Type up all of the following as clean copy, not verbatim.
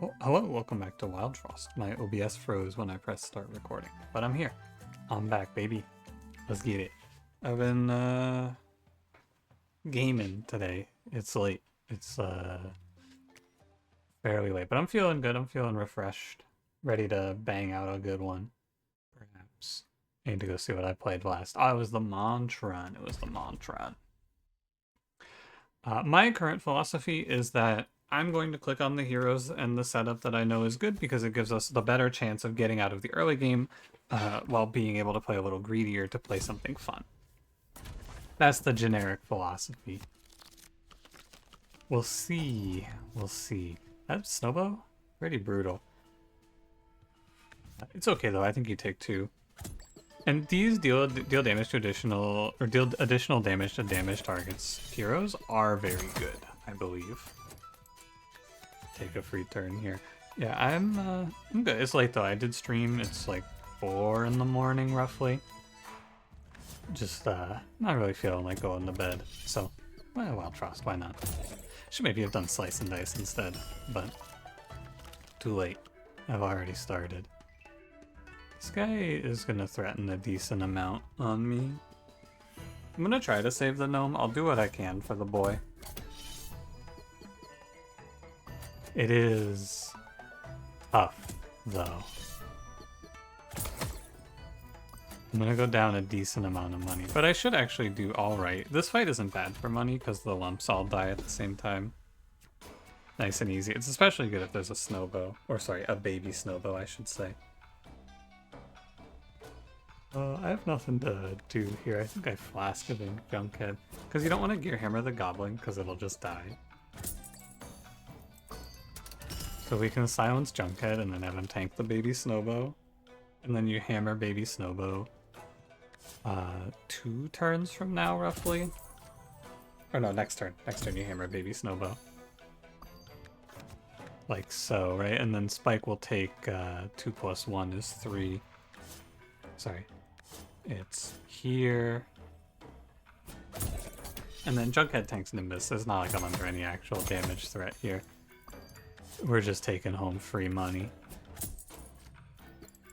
Oh, hello, welcome back to Wildfrost. My OBS froze when I pressed start recording, but I'm here. I'm back, baby. Let's get it. I've been gaming today. It's late. It's fairly late, but I'm feeling good. I'm feeling refreshed, ready to bang out a good one. Perhaps. I need to go see what I played last. Oh, it was the Montron. It was the Montron. My current philosophy is that I'm going to click on the heroes and the setup that I know is good because it gives us the better chance of getting out of the early game while being able to play a little greedier to play something fun. That's the generic philosophy. We'll see. We'll see. That snowbow? Pretty brutal. It's okay though. I think you take 2. And these deal damage to deal additional damage to damaged targets. Heroes are very good, I believe. Take a free turn here. Yeah, I'm good. It's late though. I did stream. It's like 4 in the morning roughly. Just not really feeling like going to bed. So, well, Wildfrost, why not? Should maybe have done slice and dice instead, but too late. I've already started. This guy is gonna threaten a decent amount on me. I'm gonna try to save the gnome. I'll do what I can for the boy. It is tough, though. I'm gonna go down a decent amount of money, but I should actually do alright. This fight isn't bad for money because the lumps all die at the same time. Nice and easy. It's especially good if there's a snowbow. Or sorry, a baby snowbow, I should say. I have nothing to do here. I think I flask of ink Junkhead. Because you don't want to gear hammer the goblin because it'll just die. So we can silence Junkhead and then have him tank the baby snowbow. And then you hammer baby snowbow 2 turns from now, roughly. Or no, next turn. Next turn you hammer baby snowbow. Like so, right? And then Spike will take 2 plus 1 is 3. Sorry. It's here. And then Junkhead tanks Nimbus. It's not like I'm under any actual damage threat here. We're just taking home free money.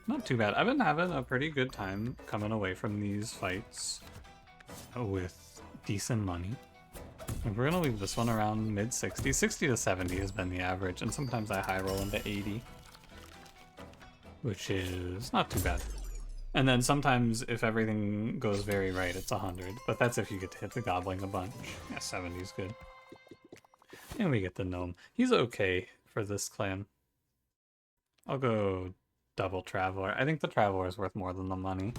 Not too bad. I've been having a pretty good time coming away from these fights with decent money. And we're going to leave this one around mid-60. 60 to 70 has been the average, and sometimes I high roll into 80. Which is not too bad. And then sometimes, if everything goes very right, it's 100. But that's if you get to hit the goblin a bunch. Yeah, 70 is good. And we get the gnome. He's okay for this clan. I'll go double traveler. I think the traveler is worth more than the money.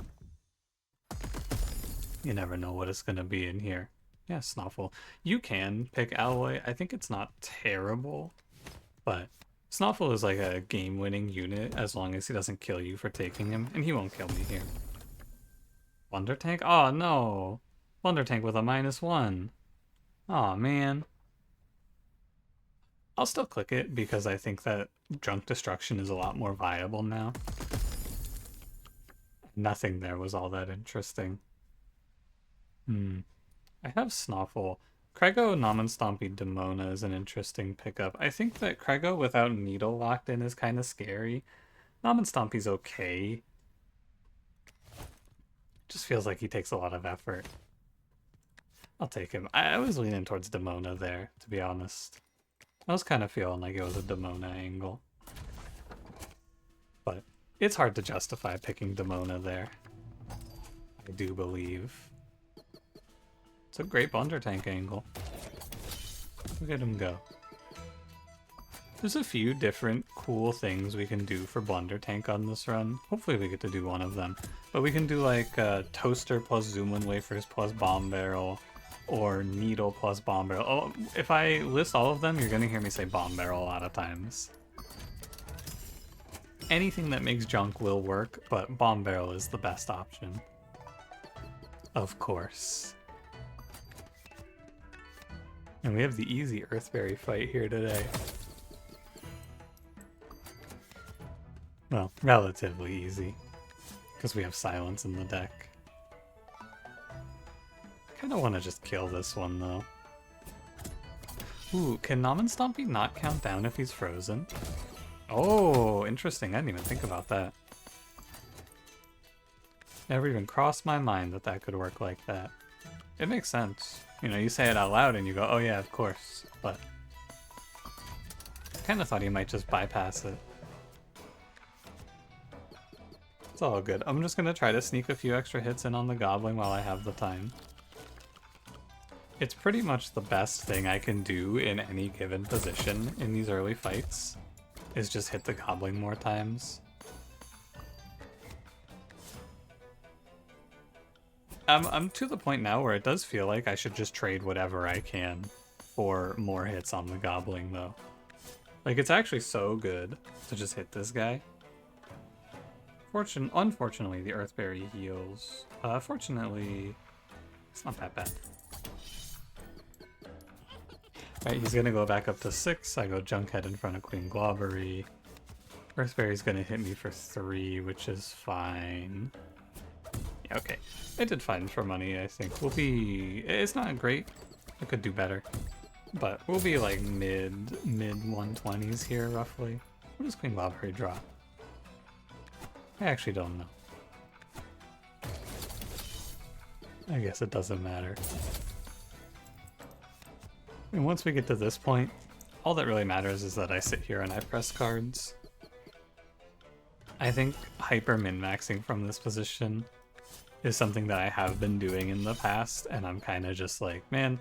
You never know what it's going to be in here. Yeah, Snuffle. You can pick Alloy. I think it's not terrible, but Snuffle is like a game-winning unit as long as he doesn't kill you for taking him, and he won't kill me here. Wonder Tank? Oh no! Wonder Tank with a -1. Aw, man. I'll still click it because I think that Junk Destruction is a lot more viable now. Nothing there was all that interesting. I have Snuffle. Crego Nomen Stompy Demona is an interesting pickup. I think that Crego without Needle locked in is kind of scary. Nomen Stompy's okay. Just feels like he takes a lot of effort. I'll take him. I was leaning towards Demona there, to be honest. I was kind of feeling like it was a Demona angle. But it's hard to justify picking Demona there. I do believe. It's a great Blunder Tank angle. Look at him go. There's a few different cool things we can do for Blunder Tank on this run. Hopefully we get to do one of them. But we can do like Toaster plus Zoomlin Wafers plus Bomb Barrel, or Needle plus Bomb Barrel. Oh, if I list all of them, you're gonna hear me say Bomb Barrel a lot of times. Anything that makes junk will work, but Bomb Barrel is the best option. Of course. And we have the easy Earthberry fight here today. Well, relatively easy. Because we have silence in the deck. I kind of want to just kill this one, though. Ooh, can Nomen Stompy not count down if he's frozen? Oh, interesting. I didn't even think about that. Never even crossed my mind that that could work like that. It makes sense. You know, you say it out loud and you go, oh yeah, of course. But I kind of thought he might just bypass it. It's all good. I'm just going to try to sneak a few extra hits in on the goblin while I have the time. It's pretty much the best thing I can do in any given position in these early fights, is just hit the goblin more times. I'm to the point now where it does feel like I should just trade whatever I can for more hits on the goblin, though. Like, it's actually so good to just hit this guy. Unfortunately, the Earthberry heals. Fortunately, it's not that bad. Alright, he's gonna go back up to 6. I go Junkhead in front of Queen Globbery. Earthberry's gonna hit me for 3, which is fine. Yeah, okay. I did fine for money, I think. We'll be... It's not great. I could do better. But we'll be like mid 120s here, roughly. What does Queen Globbery draw? I actually don't know. I guess it doesn't matter. And once we get to this point, all that really matters is that I sit here and I press cards. I think hyper min-maxing from this position is something that I have been doing in the past, and I'm kind of just like, man,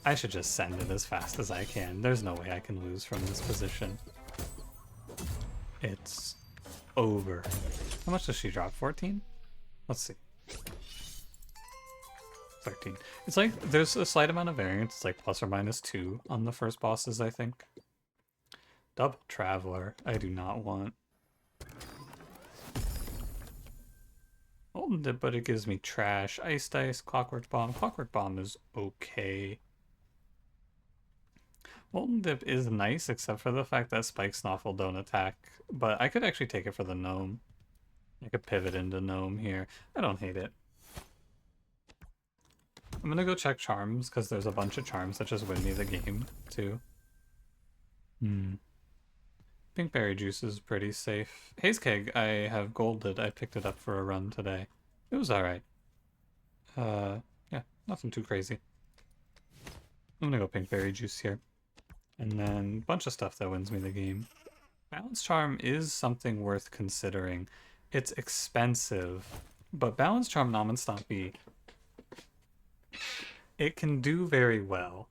I should just send it as fast as I can. There's no way I can lose from this position. It's over. How much does she drop? 14? Let's see. 13. It's like there's a slight amount of variance. It's like plus or minus 2 on the first bosses, I think. Double Traveler. I do not want. Molten Dip, but it gives me trash. Ice Dice, Clockwork Bomb. Clockwork Bomb is okay. Molten Dip is nice, except for the fact that Spike Snuffle don't attack. But I could actually take it for the Gnome. I could pivot into Gnome here. I don't hate it. I'm gonna go check Charms, because there's a bunch of Charms that just win me the game, too. Pinkberry Juice is pretty safe. Haze Keg, I have golded. I picked it up for a run today. It was alright. Yeah, nothing too crazy. I'm gonna go Pinkberry Juice here. And then a bunch of stuff that wins me the game. Balance Charm is something worth considering. It's expensive, but Balance Charm Namastampy, it can do very well.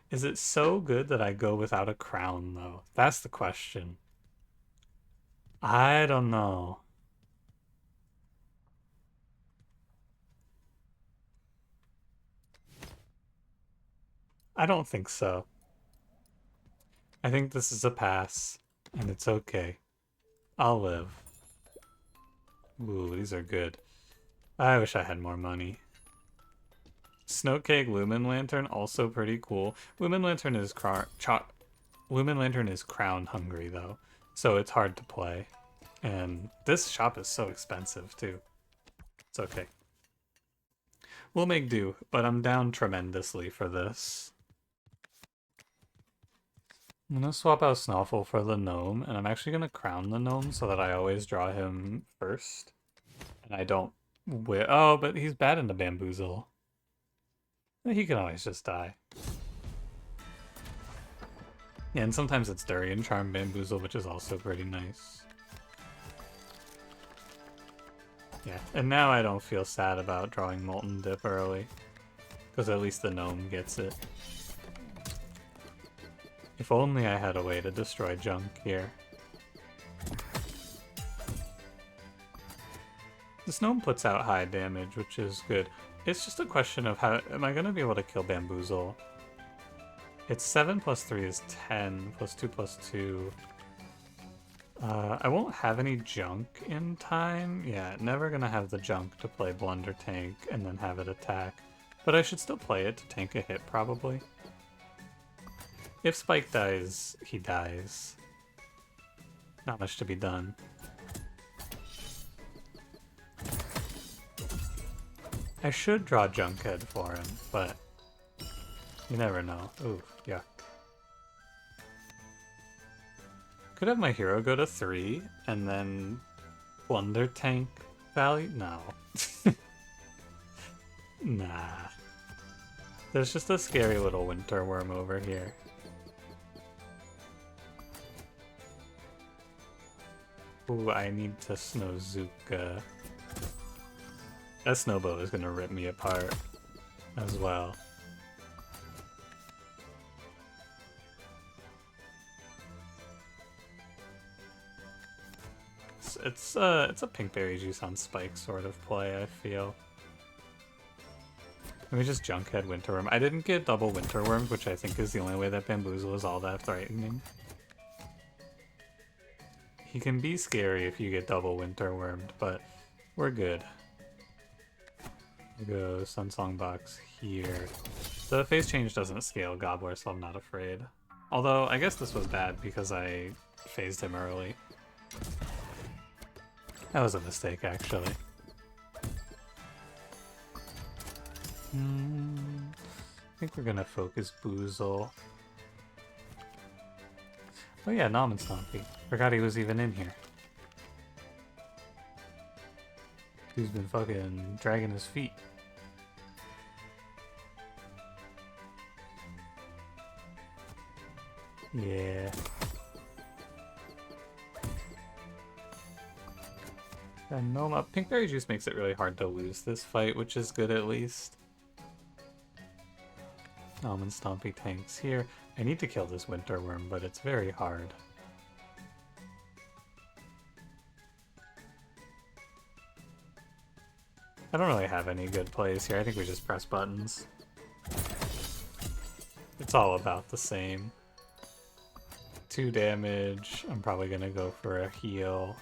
Is it so good that I go without a crown, though? That's the question. I don't know. I don't think so. I think this is a pass, and it's okay. I'll live. Ooh, these are good. I wish I had more money. Snowcake Lumen Lantern, also pretty cool. Lumen Lantern is crown hungry though, so it's hard to play. And this shop is so expensive too. It's okay. We'll make do, but I'm down tremendously for this. I'm gonna swap out Snuffle for the Gnome, and I'm actually gonna crown the Gnome so that I always draw him first. And I don't oh, but he's bad into Bamboozle. He can always just die. Yeah, and sometimes it's Durian Charm Bamboozle, which is also pretty nice. Yeah, and now I don't feel sad about drawing Molten Dip early, because at least the Gnome gets it. If only I had a way to destroy junk here. This Gnome puts out high damage, which is good. It's just a question of how am I going to be able to kill Bamboozle? It's 7 plus 3 is 10, plus 2 plus 2. I won't have any junk in time. Yeah, never going to have the junk to play Blunder Tank and then have it attack. But I should still play it to tank a hit, probably. If Spike dies, he dies. Not much to be done. I should draw Junkhead for him, but you never know. Ooh, yeah. Could have my hero go to 3 and then plunder tank value? No. Nah. There's just a scary little winter worm over here. Ooh, I need to Snowzuka. That snowboat is gonna rip me apart as well. It's a pinkberry juice on spike sort of play, I feel. Let me just junkhead winterworm. I didn't get double winterworms, which I think is the only way that bamboozle is all that threatening. He can be scary if you get double winterwormed, but we're good. We'll go Sunsong box here. The phase change doesn't scale Gobbler, so I'm not afraid. Although, I guess this was bad because I phased him early. That was a mistake, actually. I think we're gonna focus Boozle. Oh yeah, Nom and Stompy. Forgot he was even in here. He's been fucking dragging his feet. Yeah. And Noma. Pinkberry Juice makes it really hard to lose this fight, which is good at least. Nom and Stompy tanks here. I need to kill this winterworm, but it's very hard. I don't really have any good plays here. I think we just press buttons. It's all about the same. 2 damage. I'm probably gonna go for a heal.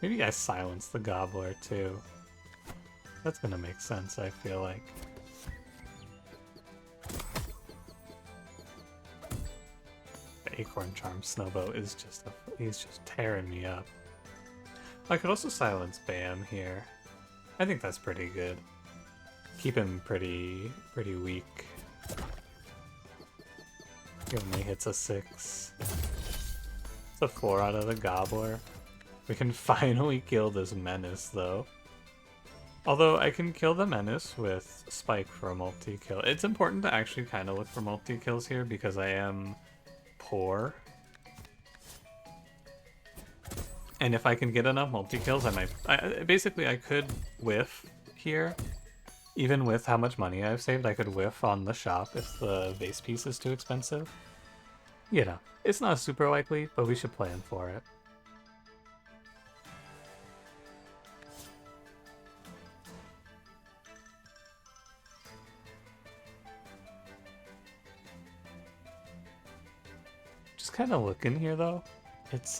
Maybe I silence the Gobbler too. That's gonna make sense, I feel like. The Acorn Charm Snowboat is just he's just tearing me up. I could also silence Bam here. I think that's pretty good. Keep him pretty weak. He only hits a 6. It's a 4 out of the Gobbler. We can finally kill this Menace, though. Although I can kill the Menace with Spike for a multi-kill. It's important to actually kind of look for multi-kills here because I am poor. And if I can get enough multi-kills, I might... Basically, I could whiff here. Even with how much money I've saved, I could whiff on the shop if the vase piece is too expensive. You know, it's not super likely, but we should plan for it. Kind of looking here though. It's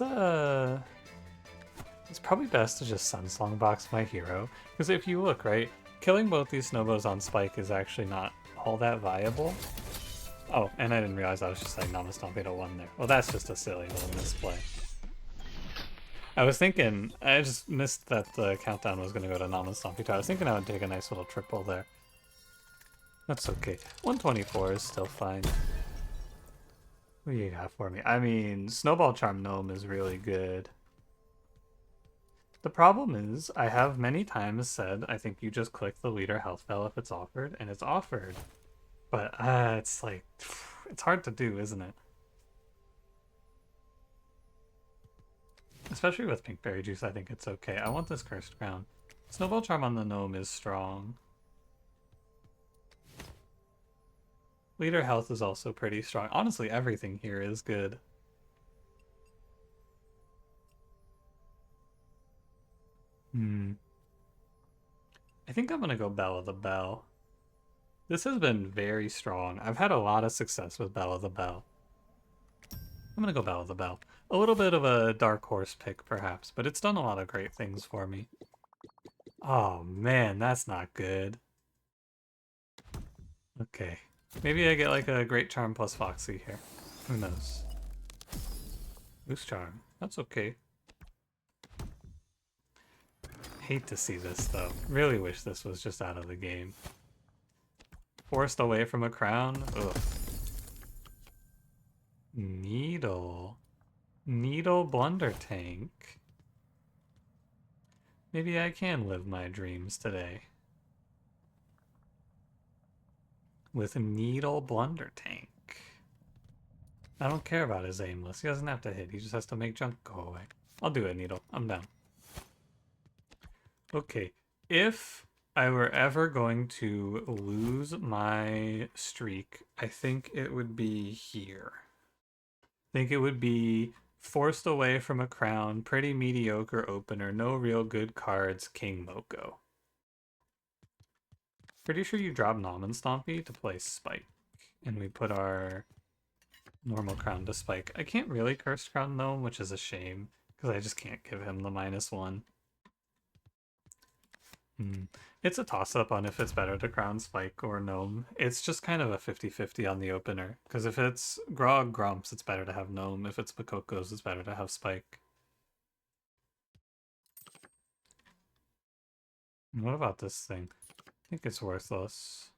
probably best to just Sunsong box my hero, because if you look, right, killing both these snowbows on Spike is actually not all that viable. Oh, and I didn't realize I was just like Nama Stompy to 1 there. Well, that's just a silly little misplay. I was thinking, I just missed that the countdown was going to go to Nama Stompy 2. I was thinking I would take a nice little triple there. That's okay. 124 is still fine. What do you got for me? I mean, Snowball Charm Gnome is really good. The problem is, I have many times said, I think you just click the leader health bell if it's offered, and it's offered. But, it's like, it's hard to do, isn't it? Especially with Pinkberry Juice, I think it's okay. I want this Cursed Crown. Snowball Charm on the Gnome is strong. Leader health is also pretty strong. Honestly, everything here is good. I think I'm gonna go Bell of the Bell. This has been very strong. I've had a lot of success with Bell of the Bell. I'm gonna go Bell of the Bell. A little bit of a dark horse pick, perhaps, but it's done a lot of great things for me. Oh man, that's not good. Okay. Maybe I get like a Great Charm plus Foxy here. Who knows? Loose Charm. That's okay. Hate to see this though. Really wish this was just out of the game. Forced away from a crown? Ugh. Needle. Needle blunder tank. Maybe I can live my dreams today. With a needle blunder tank. I don't care about his aimless. He doesn't have to hit. He just has to make junk go away. I'll do it, Needle. I'm down. Okay. If I were ever going to lose my streak, I think it would be here. I think it would be forced away from a crown, pretty mediocre opener, no real good cards, King Moko. Pretty sure you drop Nom and Stompy to play Spike. And we put our normal crown to Spike. I can't really curse crown Gnome, which is a shame, because I just can't give him the -1. It's a toss-up on if it's better to crown Spike or Gnome. It's just kind of a 50-50 on the opener, because if it's Grog Grumps, it's better to have Gnome. If it's Makokos, it's better to have Spike. And what about this thing? I think it's worthless.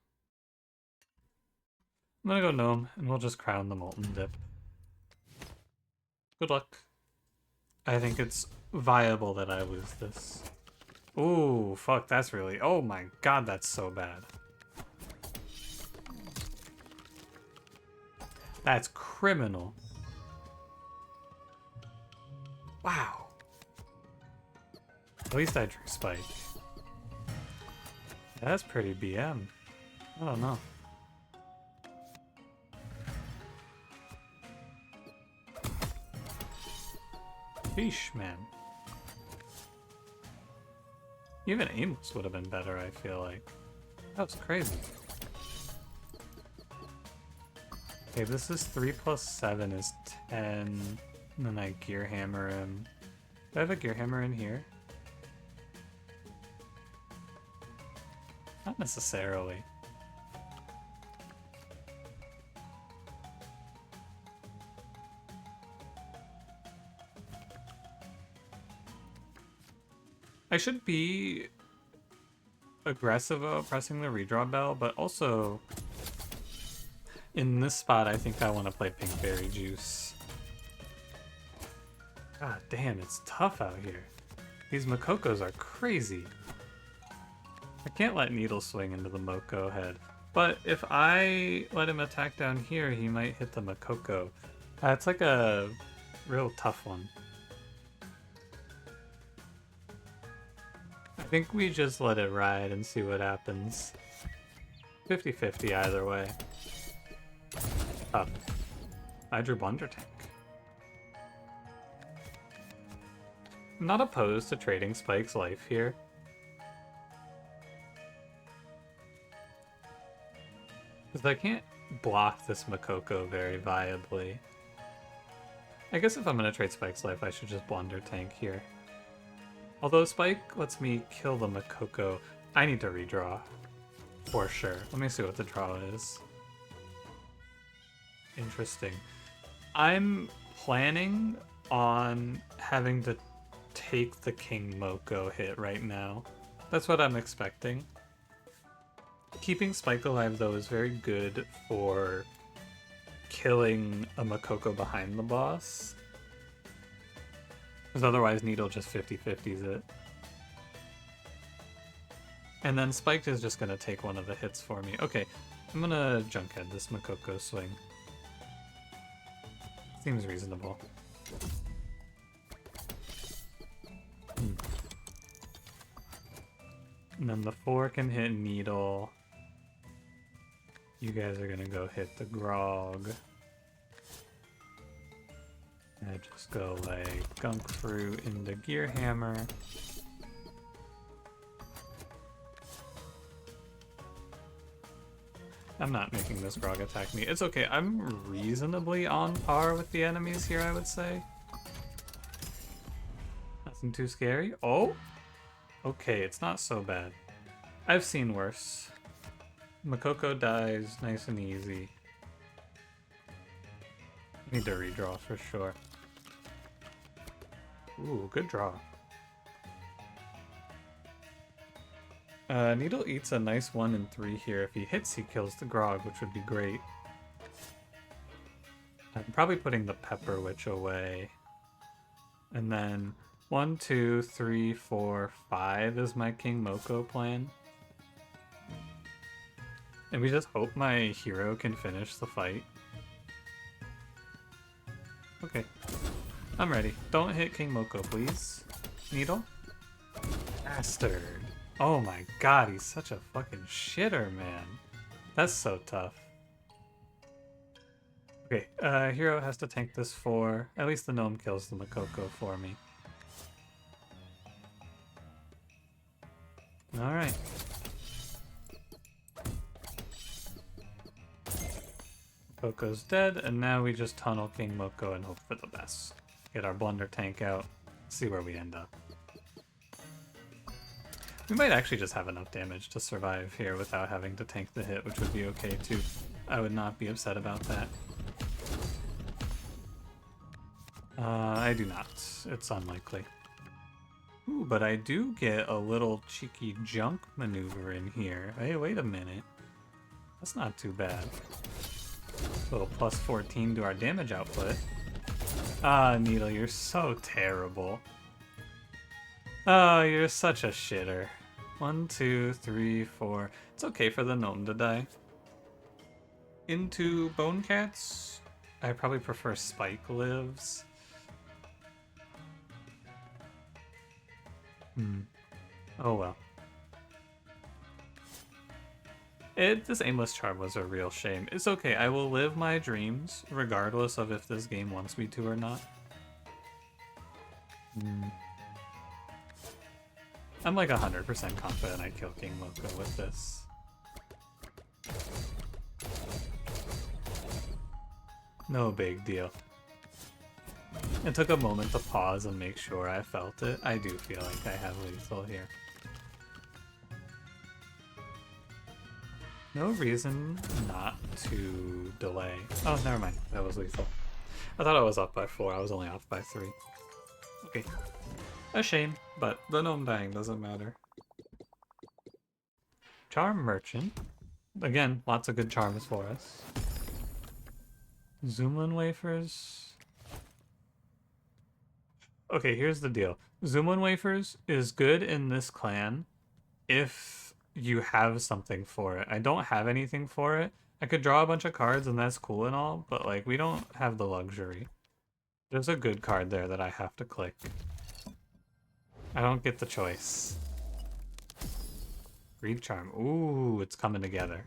I'm gonna go Gnome, and we'll just crown the Molten Dip. Good luck. I think it's viable that I lose this. Ooh, fuck, that's really... Oh my god, that's so bad. That's criminal. Wow. At least I drew Spike. That's pretty BM. I don't know. Sheesh, man. Even aimless would have been better, I feel like. That was crazy. Okay, this is 3 + 7 is 10. And then I Gear Hammer him. Do I have a Gear Hammer in here? Not necessarily. I should be aggressive about pressing the redraw bell, but also in this spot I think I want to play Pinkberry Juice. God damn, it's tough out here. These Makokos are crazy. I can't let Needle swing into the Moko head, but if I let him attack down here, he might hit the Makoko. It's like a real tough one. I think we just let it ride and see what happens. 50-50 either way. Up. I drew Blunder Tank. I'm not opposed to trading Spike's life here. Because I can't block this Makoko very viably. I guess if I'm going to trade Spike's life, I should just Blunder Tank here. Although Spike lets me kill the Makoko, I need to redraw. For sure. Let me see what the draw is. Interesting. I'm planning on having to take the King Moko hit right now. That's what I'm expecting. Keeping Spike alive, though, is very good for killing a Makoko behind the boss. Because otherwise Needle just 50-50s it. And then Spike is just going to take one of the hits for me. Okay, I'm going to Junkhead this Makoko swing. Seems reasonable. And then the 4 can hit Needle. You guys are going to go hit the Grog. I just go like Gunk Fruit into Gear Hammer. I'm not making this Grog attack me. It's okay, I'm reasonably on par with the enemies here, I would say. Nothing too scary. Oh! Okay, it's not so bad. I've seen worse. Makoko dies nice and easy. Need to redraw for sure. Ooh, good draw. Needle eats a nice 1 in 3 here. If he hits, he kills the Grog, which would be great. I'm probably putting the Pepper Witch away. And then 1, 2, 3, 4, 5 is my King Moko plan. And we just hope my hero can finish the fight. Okay. I'm ready. Don't hit King Moko, please. Needle? Bastard. Oh my god, he's such a fucking shitter, man. That's so tough. Okay, hero has to tank this 4. At least the gnome kills the Makoko for me. Alright. Makoko's dead, and now we just tunnel King Moko and hope for the best. Get our blunder tank out, see where we end up. We might actually just have enough damage to survive here without having to tank the hit, which would be okay too. I would not be upset about that. I do not. It's unlikely. Ooh, but I do get a little cheeky junk maneuver in here. Hey, wait a minute. That's not too bad. A little plus 14 to our damage output. Ah, Needle, you're so terrible. Oh, you're such a shitter. 1, 2, 3, 4. It's okay for the gnome to die. Into Bone Cats? I probably prefer Spike Lives. Oh well. This aimless charm was a real shame. It's okay, I will live my dreams, regardless of if this game wants me to or not. I'm like 100% confident I kill King Moko with this. No big deal. It took a moment to pause and make sure I felt it. I do feel like I have lethal here. No reason not to delay. Oh, never mind. That was lethal. I thought I was off by 4. I was only off by 3. Okay. A shame, but the gnome dying doesn't matter. Charm Merchant. Again, lots of good charms for us. Zoomlin Wafers. Okay, here's the deal. Zoomlin Wafers is good in this clan if you have something for it. I don't have anything for it. I could draw a bunch of cards and that's cool and all, but like we don't have the luxury. There's a good card there that I have to click. I don't get the choice. Greed Charm. Ooh, it's coming together.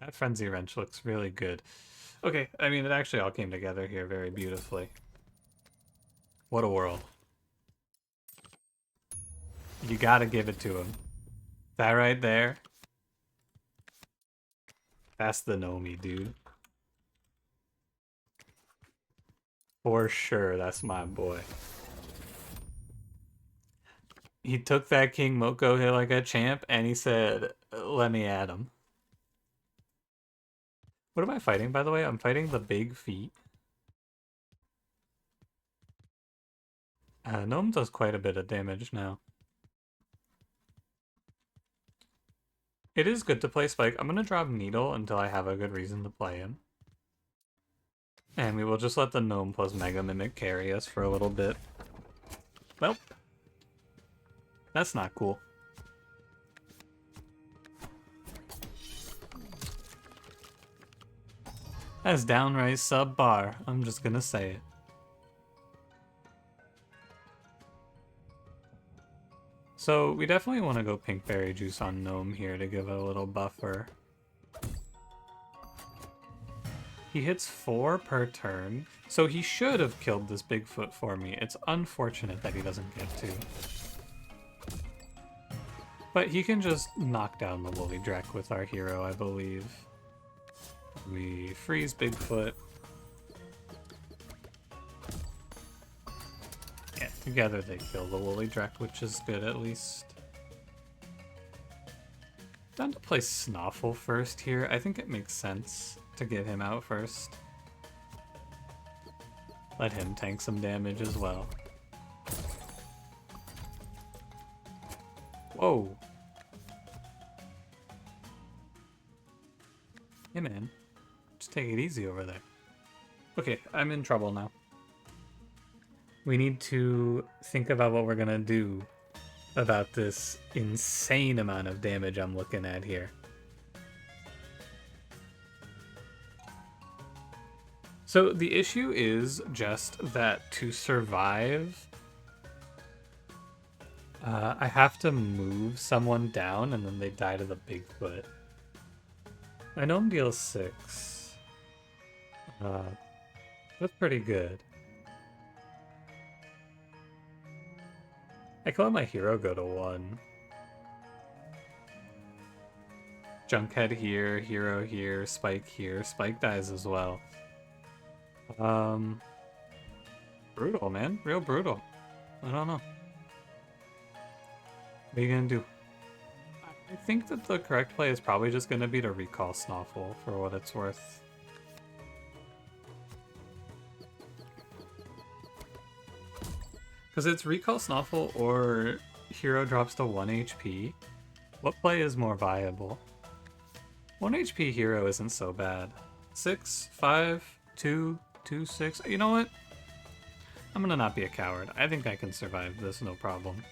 That Frenzy Wrench looks really good. Okay, I mean, it actually all came together here very beautifully. What a world. You gotta give it to him. That right there. That's the Gnomie, dude. For sure, that's my boy. He took that King Moko hit like a champ, and he said, let me at him. What am I fighting, by the way? I'm fighting the Big Feet. Gnome does quite a bit of damage now. It is good to play Spike. I'm going to drop Needle until I have a good reason to play him. And we will just let the Gnome plus Mega Mimic carry us for a little bit. Well, that's not cool. That's downright sub-bar. I'm just gonna say it. So we definitely want to go Pink Berry Juice on Gnome here to give it a little buffer. He hits 4 per turn, so he should have killed this Bigfoot for me. It's unfortunate that he doesn't get to. But he can just knock down the Woolly Drek with our hero, I believe. We freeze Bigfoot. Yeah, together they kill the Woolly Drek, which is good at least. Down to play Snoffle first here. I think it makes sense to get him out first. Let him tank some damage as well. Whoa. Hey man, just take it easy over there. Okay, I'm in trouble now. We need to think about what we're gonna do about this insane amount of damage I'm looking at here. So the issue is just that to survive, I have to move someone down and then they die to the Bigfoot. My gnome deals 6. That's pretty good. I can let my hero go to 1. Junkhead here, hero here, Spike here. Spike dies as well. Brutal, man. Real brutal. I don't know. What are you gonna do? I think that the correct play is probably just gonna be to recall Snoffle for what it's worth. Because it's recall Snoffle or hero drops to 1 HP. What play is more viable? 1 HP hero isn't so bad. 6, 5, 2, 2, 6. You know what? I'm gonna not be a coward. I think I can survive this, no problem.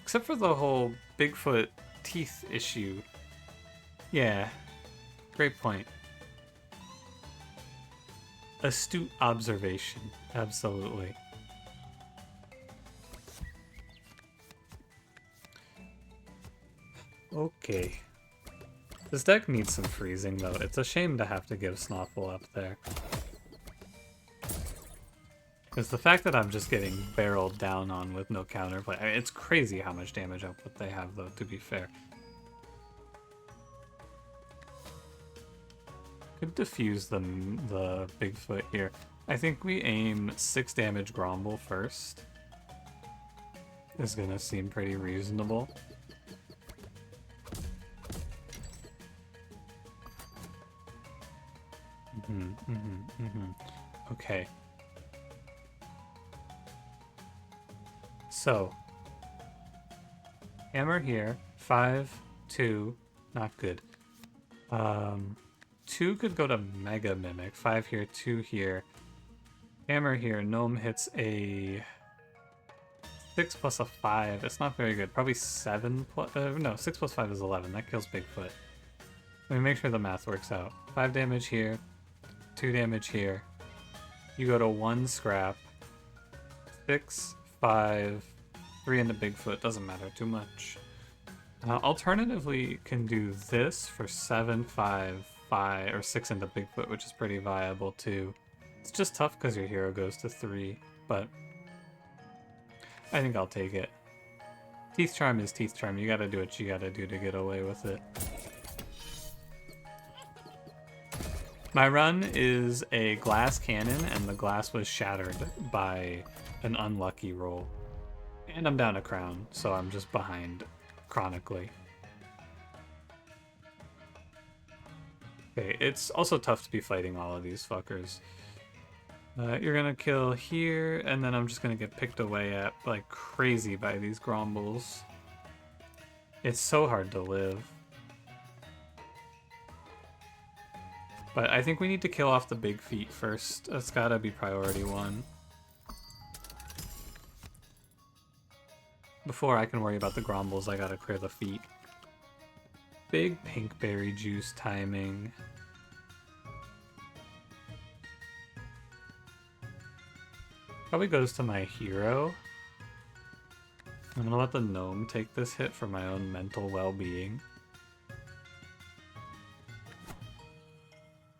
Except for the whole Bigfoot teeth issue. Yeah, great point. Astute observation, absolutely. Okay. This deck needs some freezing, though. It's a shame to have to give Snoffle up there. Because the fact that I'm just getting barreled down on with no counterplay, I mean, it's crazy how much damage output they have, though, to be fair. Could diffuse the Bigfoot here. I think we aim 6 damage Gromble first. Is gonna seem pretty reasonable. Okay. So, hammer here, 5, 2, not good. 2 could go to Mega Mimic, 5 here, 2 here. Hammer here, Gnome hits a 6 plus a 5, it's not very good. Probably 7 plus, no, 6 plus 5 is 11, that kills Bigfoot. Let me make sure the math works out. 5 damage here, 2 damage here. You go to 1 scrap, 6, 5, 3 into Bigfoot, doesn't matter too much. Alternatively, can do this for 7, 5, 5, or 6 into Bigfoot, which is pretty viable too. It's just tough because your hero goes to 3, but I think I'll take it. Teeth Charm is Teeth Charm, you gotta do what you gotta do to get away with it. My run is a glass cannon, and the glass was shattered by an unlucky roll. And I'm down a crown, so I'm just behind chronically. Okay, it's also tough to be fighting all of these fuckers. You're gonna kill here, and then I'm just gonna get picked away at like crazy by these Grombles. It's so hard to live. But I think we need to kill off the big feet first. That's gotta be priority 1. Before I can worry about the Grombles, I gotta clear the feet. Big pink berry juice timing. Probably goes to my hero. I'm gonna let the gnome take this hit for my own mental well-being.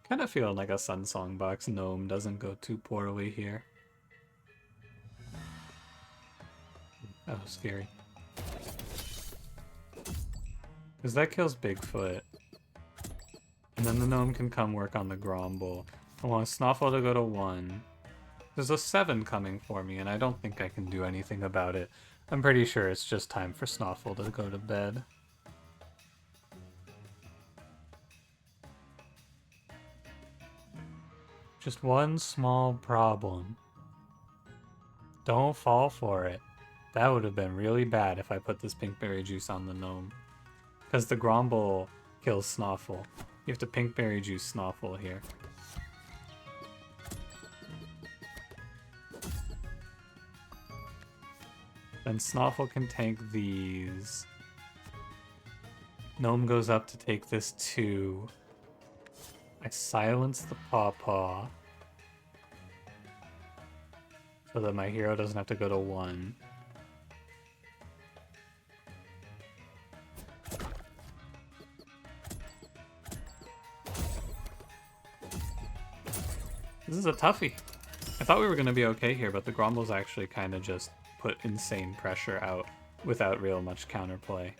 Kind of feeling like a Sunsong box gnome doesn't go too poorly here. Oh, scary. Because that kills Bigfoot. And then the gnome can come work on the Gromble. I want Snoffle to go to 1. There's a 7 coming for me, and I don't think I can do anything about it. I'm pretty sure it's just time for Snoffle to go to bed. Just one small problem. Don't fall for it. That would have been really bad if I put this pinkberry juice on the gnome. Because the Gromble kills Snoffle. You have to pinkberry juice Snoffle here. Then Snoffle can tank these. Gnome goes up to take this 2. I silence the Pawpaw. So that my hero doesn't have to go to 1. This is a toughie. I thought we were going to be okay here, but the Grombles actually kind of just put insane pressure out without real much counterplay.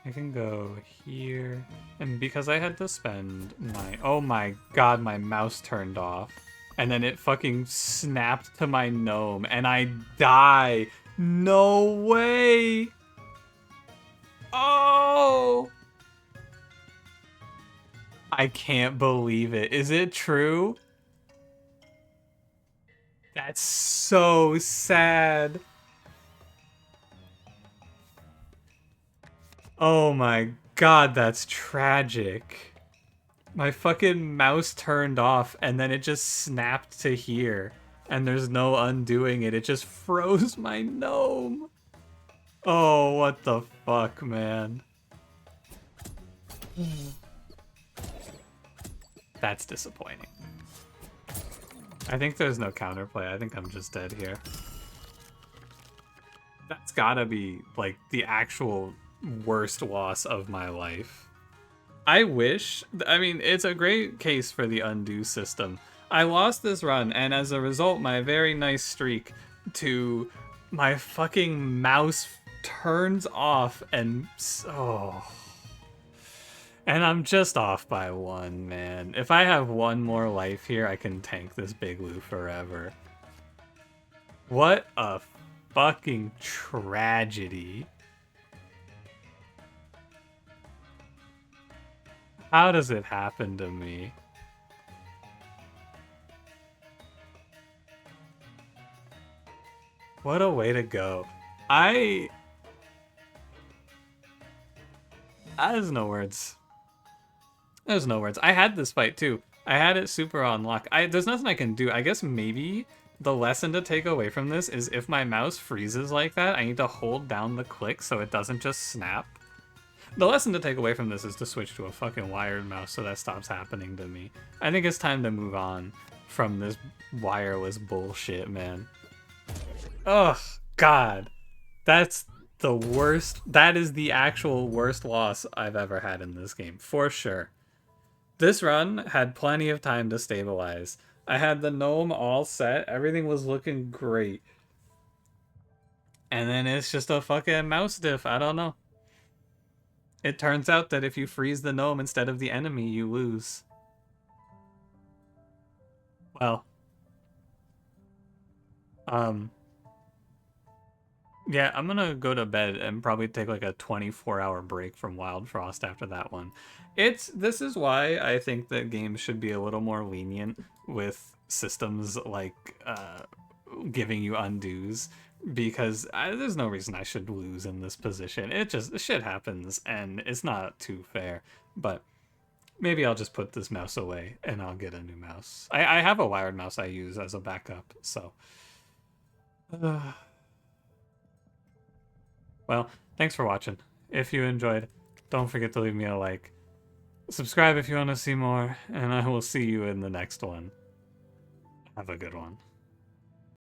I can go here, and because I had to spend my... Oh my god, my mouse turned off. And then it fucking snapped to my gnome, and I die! No way! Oh! I can't believe it. Is it true? That's so sad. Oh my god, that's tragic. My fucking mouse turned off and then it just snapped to here. And there's no undoing it. It just froze my gnome. Oh, what the fuck, man. That's disappointing. I think there's no counterplay. I think I'm just dead here. That's gotta be, like, the actual worst loss of my life. I wish... I mean, it's a great case for the undo system. I lost this run, and as a result, my very nice streak to my fucking mouse turns off and... Oh... And I'm just off by 1, man. If I have 1 more life here, I can tank this Big Lou forever. What a fucking tragedy. How does it happen to me? What a way to go. There's no words. There's no words. I had this fight too. I had it super on lock. There's nothing I can do. I guess maybe the lesson to take away from this is if my mouse freezes like that, I need to hold down the click so it doesn't just snap. The lesson to take away from this is to switch to a fucking wired mouse so that stops happening to me. I think it's time to move on from this wireless bullshit, man. Ugh, God. That's the worst. That is the actual worst loss I've ever had in this game, for sure. This run had plenty of time to stabilize. I had the gnome all set. Everything was looking great. And then it's just a fucking mouse diff. I don't know. It turns out that if you freeze the gnome instead of the enemy, you lose. Well. Yeah, I'm gonna go to bed and probably take like a 24-hour break from Wildfrost after that one. This is why I think that games should be a little more lenient with systems like giving you undos, because there's no reason I should lose in this position. Shit happens and it's not too fair. But maybe I'll just put this mouse away and I'll get a new mouse. I have a wired mouse I use as a backup, so... Well, thanks for watching. If you enjoyed, don't forget to leave me a like. Subscribe if you want to see more, and I will see you in the next one. Have a good one.